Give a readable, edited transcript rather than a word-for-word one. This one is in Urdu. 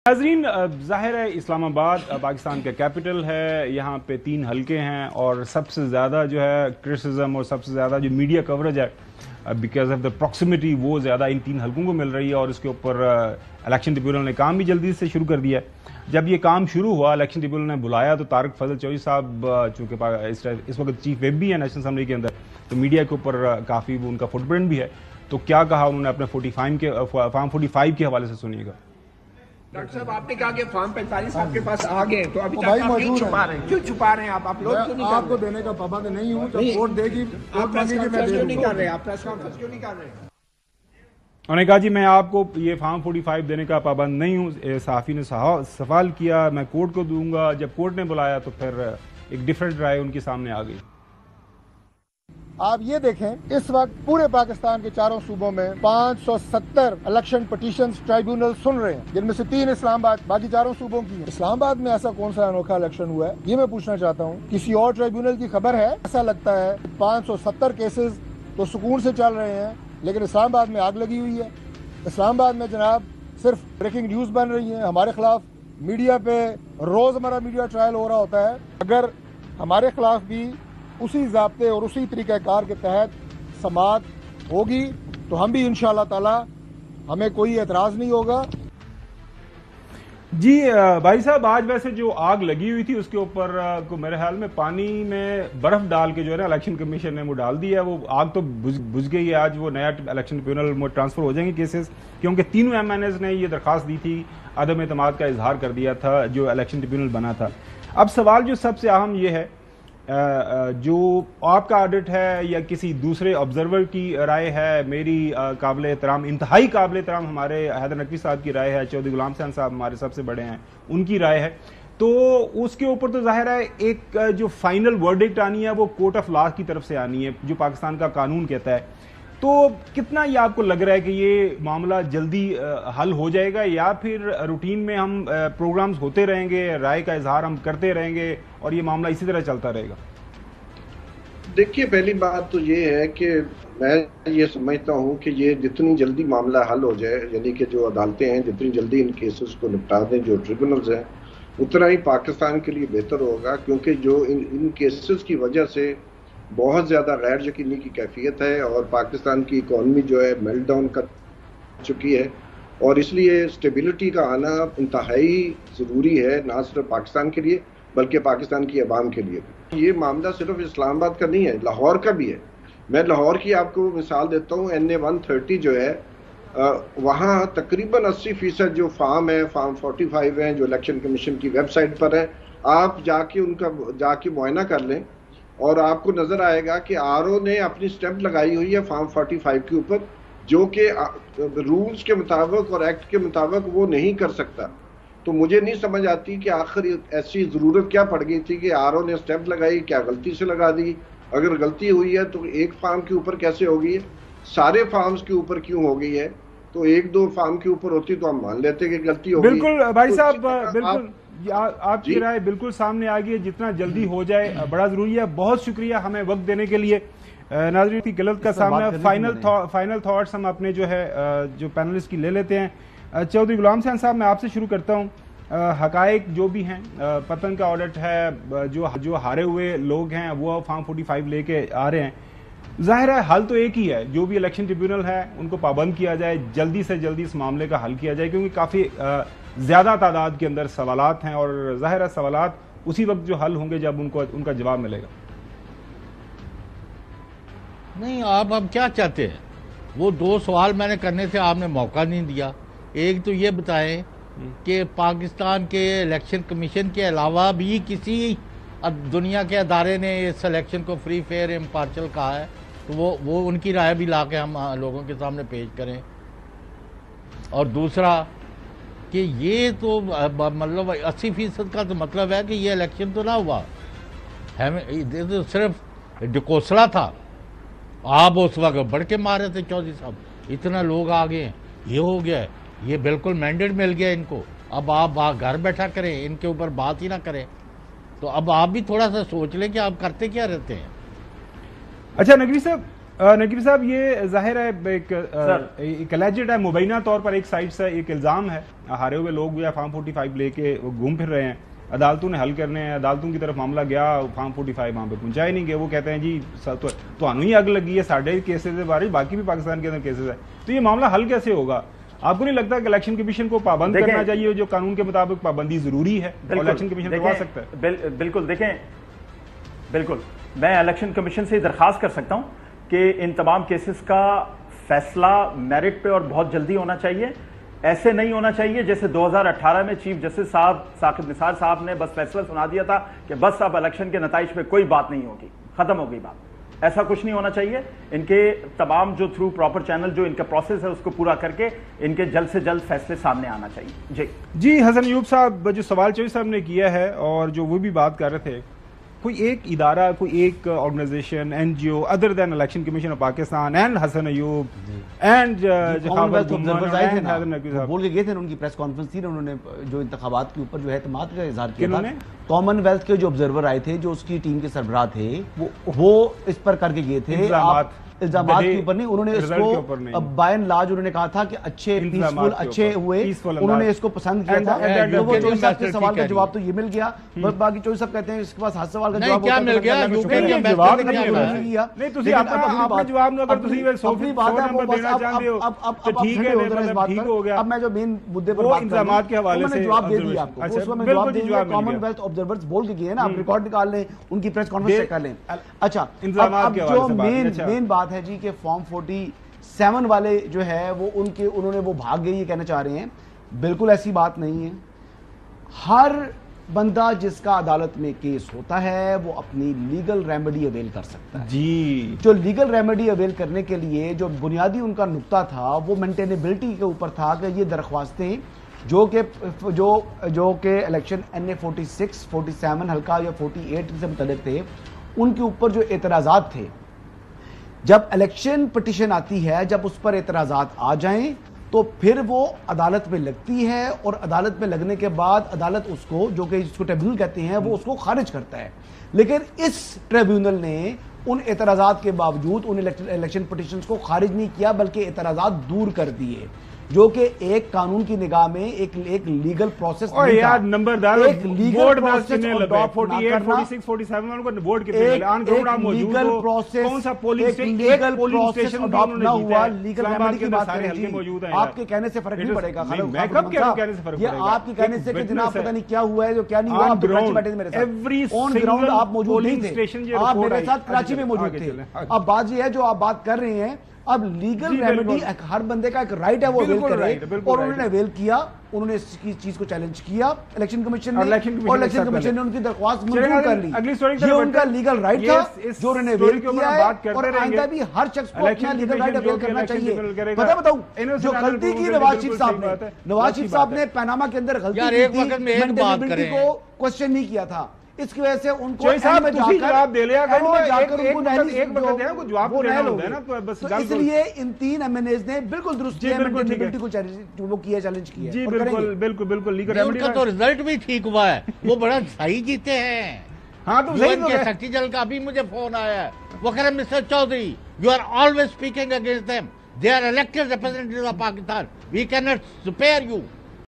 ناظرین، ظاہر ہے اسلام آباد پاکستان کا کیپٹل ہے. یہاں پہ 3 حلقے ہیں اور سب سے زیادہ جو ہے کرٹیسزم اور سب سے زیادہ جو میڈیا کوریج ہے بیکاز آف دا پراکسیمٹی وہ زیادہ ان 3 حلقوں کو مل رہی ہے. اور اس کے اوپر الیکشن ٹریبیونل نے کام بھی جلدی سے شروع کر دیا ہے. جب یہ کام شروع ہوا الیکشن ٹریبیونل نے بلایا تو طارق فضل چودھری صاحب چونکہ اس وقت چیف ویب بھی ہے نیشنل اسمبلی کے اندر، تو میڈیا کے اوپر کافی وہ ان کا فٹ پرنٹ بھی ہے. تو کیا کہا انہوں نے اپنے فارم 45 کے حوالے سے سنیے گا. ڈاکٹر صاحب آپ نے کہا کہ فارم 45 آپ کے پاس آ گئے تو ابھی تک آپ کیوں چھپا رہے ہیں؟ کیوں چھپا رہے ہیں آپ اپلوڈ کیوں نہیں کر رہے؟ آپ کو دینے کا پابند نہیں ہوں. جب ووٹ دے گی آپ پریس کانفرنس کیوں نہیں کر رہے؟ آپ پریس کانفرنس کیوں نہیں کر رہے؟ انہوں نے کہا جی میں آپ کو یہ فارم 45 دینے کا پابند نہیں ہوں. صحافی نے سوال کیا میں کورٹ کو دوں گا. جب کورٹ نے بلایا تو پھر ایک ڈیفرنٹ رائے ان کے سامنے آ گئی. آپ یہ دیکھیں اس وقت پورے پاکستان کے چاروں صوبوں میں 570 الیکشن پٹیشنز ٹرائیبیونل سن رہے ہیں، جن میں سے 3 اسلام آباد، باقی چاروں صوبوں کی ہیں. اسلام آباد میں ایسا کون سا انوکھا الیکشن ہوا ہے یہ میں پوچھنا چاہتا ہوں. کسی اور ٹرائیبیونل کی خبر ہے؟ ایسا لگتا ہے 570 کیسز تو سکون سے چل رہے ہیں، لیکن اسلام آباد میں آگ لگی ہوئی ہے. اسلام آباد میں جناب صرف بریکنگ نیوز بن رہی ہیں ہمارے خلاف. میڈیا پہ روز ہمارا میڈیا ٹرائل ہو رہا ہوتا ہے. اگر ہمارے خلاف بھی اسی ضابطے اور اسی طریقہ کار کے تحت سماعت ہوگی تو ہم بھی انشاءاللہ تعالی ہمیں کوئی اعتراض نہیں ہوگا. جی بھائی صاحب، آج ویسے جو آگ لگی ہوئی تھی اس کے اوپر میرے خیال میں پانی میں برف ڈال کے جو ہے نا الیکشن کمیشن نے وہ ڈال دی ہے. وہ آگ تو بجھ گئی ہے. آج وہ نیا الیکشن ٹریبیونل میں ٹرانسفر ہو جائیں گے کیسز، کیونکہ تینوں ایم این ایز نے یہ درخواست دی تھی، عدم اعتماد کا اظہار کر دیا تھا جو الیکشن ٹریبیونل بنا تھا. اب سوال جو سب سے اہم یہ ہے، جو آپ کا آڈٹ ہے یا کسی دوسرے آبزرور کی رائے ہے، میری قابل احترام، انتہائی قابل احترام ہمارے حیدر نقوی صاحب کی رائے ہے، چودھری غلام حسین صاحب ہمارے سب سے بڑے ہیں ان کی رائے ہے، تو اس کے اوپر تو ظاہر ہے ایک جو فائنل ورڈکٹ آنی ہے وہ کورٹ آف لا کی طرف سے آنی ہے جو پاکستان کا قانون کہتا ہے. تو کتنا یہ آپ کو لگ رہا ہے کہ یہ معاملہ جلدی حل ہو جائے گا یا پھر روٹین میں ہم پروگرامز ہوتے رہیں گے، رائے کا اظہار ہم کرتے رہیں گے اور یہ معاملہ اسی طرح چلتا رہے گا؟ دیکھیے پہلی بات تو یہ ہے کہ میں یہ سمجھتا ہوں کہ یہ جتنی جلدی معاملہ حل ہو جائے، یعنی کہ جو عدالتیں ہیں جتنی جلدی ان کیسز کو نپٹا دیں جو ٹریبونلز ہیں، اتنا ہی پاکستان کے لیے بہتر ہوگا. کیونکہ جو ان کیسز کی وجہ سے بہت زیادہ غیر یقینی کی کیفیت ہے اور پاکستان کی اکانومی جو ہے میلٹ ڈاؤن کر چکی ہے، اور اس لیے اسٹیبلٹی کا آنا انتہائی ضروری ہے، نہ صرف پاکستان کے لیے بلکہ پاکستان کی عوام کے لیے بھی. یہ معاملہ صرف اسلام آباد کا نہیں ہے، لاہور کا بھی ہے. میں لاہور کی آپ کو مثال دیتا ہوں. NA 130 جو ہے وہاں تقریباً 80% جو فارم ہے، فارم 45 ہیں جو الیکشن کمیشن کی ویب سائٹ پر ہیں، آپ جا کے معائنہ کر لیں اور آپ کو نظر آئے گا کہ RO نے اپنی سٹیمپ لگائی ہوئی ہے فارم 45 کے اوپر، جو کہ رولز کے مطابق اور ایکٹ کے مطابق وہ نہیں کر سکتا. تو مجھے نہیں سمجھ آتی کہ آخر ایسی ضرورت کیا پڑ گئی تھی کہ RO نے سٹیمپ لگائی، کیا غلطی سے لگا دی؟ اگر غلطی ہوئی ہے تو ایک فارم کے اوپر کیسے ہو گئی ہے؟ سارے فارمز کے اوپر کیوں ہو گئی ہے؟ تو 1-2 فارم کے اوپر ہوتی تو ہم مان لیتے کہ غلطی ہو گئی. بالکل بھائی صاحب، بالکل آپ کی رائے بالکل سامنے آ گئی ہے. جتنا جلدی ہو جائے بڑا ضروری ہے. بہت شکریہ ہمیں وقت دینے کے لیے. ناظرین کی غلط کا سامنا، فائنل تھاٹس ہم اپنے جو ہے جو پینلسٹ کی لے لیتے ہیں. چودھری غلام حسین صاحب میں آپ سے شروع کرتا ہوں. حقائق جو بھی ہیں، پتن کا آڈٹ ہے، جو ہارے ہوئے لوگ ہیں وہ فارم 45 لے کے آ رہے ہیں. ظاہر ہے حل تو ایک ہی ہے، جو بھی الیکشن ٹریبیونل ہے ان کو پابند کیا جائے، جلدی سے جلدی اس معاملے کا حل کیا جائے، کیونکہ کافی زیادہ تعداد کے اندر سوالات ہیں اور ظاہر ہے سوالات اسی وقت جو حل ہوں گے جب ان کا جواب ملے گا. نہیں، آپ اب کیا چاہتے ہیں؟ وہ 2 سوال میں نے کرنے سے آپ نے موقع نہیں دیا. ایک تو یہ بتائیں کہ پاکستان کے الیکشن کمیشن کے علاوہ بھی کسی دنیا کے ادارے نے اس الیکشن کو فری فیئر امپارشل کہا ہے تو وہ ان کی رائے بھی لا کے ہم لوگوں کے سامنے پیش کریں. اور دوسرا کہ یہ تو مطلب 80% کا تو مطلب ہے کہ یہ الیکشن تو نہ ہوا، صرف ڈکوسلا تھا. آپ اس وقت بڑھ کے مارے تھے چودھری صاحب، اتنا لوگ آ گئے، یہ ہو گیا، یہ بالکل مینڈیٹ مل گیا ان کو، اب آپ گھر بیٹھا کریں، ان کے اوپر بات ہی نہ کریں. تو اب آپ بھی تھوڑا سا سوچ لیں کہ آپ کرتے کیا رہتے ہیں. اچھا نقوی صاحب، نقیب صاحب یہ ظاہر ہے ایک اللیجڈ ہے، مبینہ طور پر ایک سائڈ سے ایک الزام ہے، ہارے ہوئے لوگ بھی فارم 45 لے کے گھوم پھر رہے ہیں، عدالتوں نے حل کرنے ہیں، عدالتوں کی طرف معاملہ گیا، فارم 45 وہاں پہ پہنچائے نہیں گئے، وہ کہتے ہیں جی تمہیں ہی اگ لگی ہے، ساڑھے کیسز ہے بارے باقی بھی پاکستان کے اندر کیسز ہے، تو یہ معاملہ حل کیسے ہوگا؟ آپ کو نہیں لگتا کہ الیکشن کمیشن کو پابند کرنا چاہیے، جو قانون کے مطابق پابندی ضروری ہے اور الیکشن کمیشن کروا سکتا ہے؟ بالکل دیکھیں، بالکل میں الیکشن کمیشن سے درخواست کر سکتا ہوں کہ ان تمام کیسز کا فیصلہ میرٹ پہ اور بہت جلدی ہونا چاہیے، ایسے نہیں ہونا چاہیے جیسے 2018 میں چیف جسٹس صاحب ثاقب نثار صاحب نے بس فیصلہ سنا دیا تھا کہ بس اب الیکشن کے نتائج پہ کوئی بات نہیں ہوگی، ختم ہو گئی بات۔ ایسا کچھ نہیں ہونا چاہیے، ان کے تمام جو تھرو پراپر چینل جو ان کا پروسیس ہے اس کو پورا کر کے ان کے جلد سے جلد فیصلے سامنے آنا چاہیے۔ جی حسن ایوب صاحب، جو سوال چوہدری صاحب نے کیا ہے اور جو وہ بھی بات کر رہے تھے، کوئی ایک ادارہ، کوئی ایک organization, N G O other than Election Commission of Pakistan and Hassan Ayub and Bol کے گئے تھے، ان کی پریس کانفرنس تھی، انہوں نے جو انتخابات کے اوپر جو اعتماد کا اظہار کیا تھا، کامن ویلتھ کے جو آبزرور آئے تھے، جو اس کی ٹیم کے سربراہ تھے، وہ اس پر کر کے گئے تھے الزامات کے اوپر نہیں، انہوں نے اس کو بائی اینڈ لارج انہوں نے کہا تھا کہ اچھے پیسفل اچھے ہوئے، انہوں نے اس کو پسند کیا تھا۔ تو وہ چوہدری صاحب کے سوال کا جواب تو یہ مل گیا، باقی چوہدری صاحب کہتے ہیں اس کے پاس ہر سوال کا جواب کیا مل گیا، جواب نہیں اب میں جو مین مدے پر بات کر رہا ہوں جواب دے دیا آپ کو، اس کو میں جواب دے دیا، کامن ویلتھ آبزرورز بول کے گئے نا، آپ ریکارڈ نکال لیں، ان کی پریس کانفرنس چیک کر لیں۔ اچھا اب جو مین بات ہے جی کہ فارم 47 والے جو ہے وہ انہوں نے وہ بھاگ گئی، یہ کہنا چاہ رہے ہیں، بالکل ایسی بات نہیں ہے۔ ہر بندہ جس کا عدالت میں کیس ہوتا ہے وہ اپنی لیگل ریمیڈی اویل کر سکتا ہے جی، جو لیگل ریمیڈی اویل کرنے کے لیے جو بنیادی ان کا نقطہ تھا وہ مینٹینیبلٹی کے اوپر تھا کہ یہ درخواستیں جو کہ الیکشن NA 46 47 حلقہ یا 48 سے متعلق تھے، ان کے اوپر جو اعتراضات تھے، جب الیکشن پٹیشن آتی ہے، جب اس پر اعتراضات آ جائیں تو پھر وہ عدالت میں لگتی ہے، اور عدالت میں لگنے کے بعد عدالت اس کو، جو کہ اس کو ٹریبیونل کہتے ہیں، وہ اس کو خارج کرتا ہے۔ لیکن اس ٹریبیونل نے ان اعتراضات کے باوجود ان الیکشن پٹیشنز کو خارج نہیں کیا، بلکہ اعتراضات دور کر دیے، جو کہ ایک قانون کی نگاہ میں ایک لیگل پروسیس نہیں تھا، ایک لیگل پروسیس اڈاپٹ نہ کرنا، لیگل پروسیس اڈاپٹ نہ ہوا، لیگل ریمیڈی کی بات کریں جی، آپ کے کہنے سے فرق نہیں پڑے گا، یہ آپ کے کہنے سے کہ جناب پتہ نہیں کیا ہوا ہے جو کیا نہیں ہوا، آپ کراچی بیٹھے تھے میرے ساتھ، آن گراؤنڈ آپ موجود نہیں تھے، آپ میرے ساتھ کراچی میں موجود تھے۔ اب بات یہ ہے جو آپ بات کر رہے ہیں، اب لیگل ریمیڈی ہر بندے کا ایک رائٹ ہے وہ اویل کرے، اور انہوں نے اویل کیا، انہوں نے اس چیز کو چیلنج کیا الیکشن کمیشن نے، اور الیکشن کمیشن نے ان کی درخواست منظور کر لی، یہ ان کا لیگل رائٹ تھا جو انہوں نے اویل کیا ہے، اور آئندہ بھی ہر شخص کو اپنا لیگل رائٹ اویل کرنا چاہیے۔ پتہ بتاؤں جو غلطی کی نواز شریف صاحب نے پیناما کے اندر غلطی کی تھی، مینٹینیبلٹی کو کوسچن نہیں کیا تھا، اس کی وجہ سے ان کو جواب دے لیا اس لیے ان تین ایم این ایز نے بالکل درست کیا، مینٹینیبلٹی کو وہ کیا، چیلنج کیا۔ جی بالکل ان کا تو رزلٹ بھی ٹھیک ہوا ہے، وہ بڑا صحیح جیتے ہیں۔ ہاں تو سیکرٹری جنرل کا ابھی مجھے فون آیا ہے، وہ کہہ رہے mister Chaudhry you are always speaking against them, they are elected representatives of Pakistan, we can not spare you.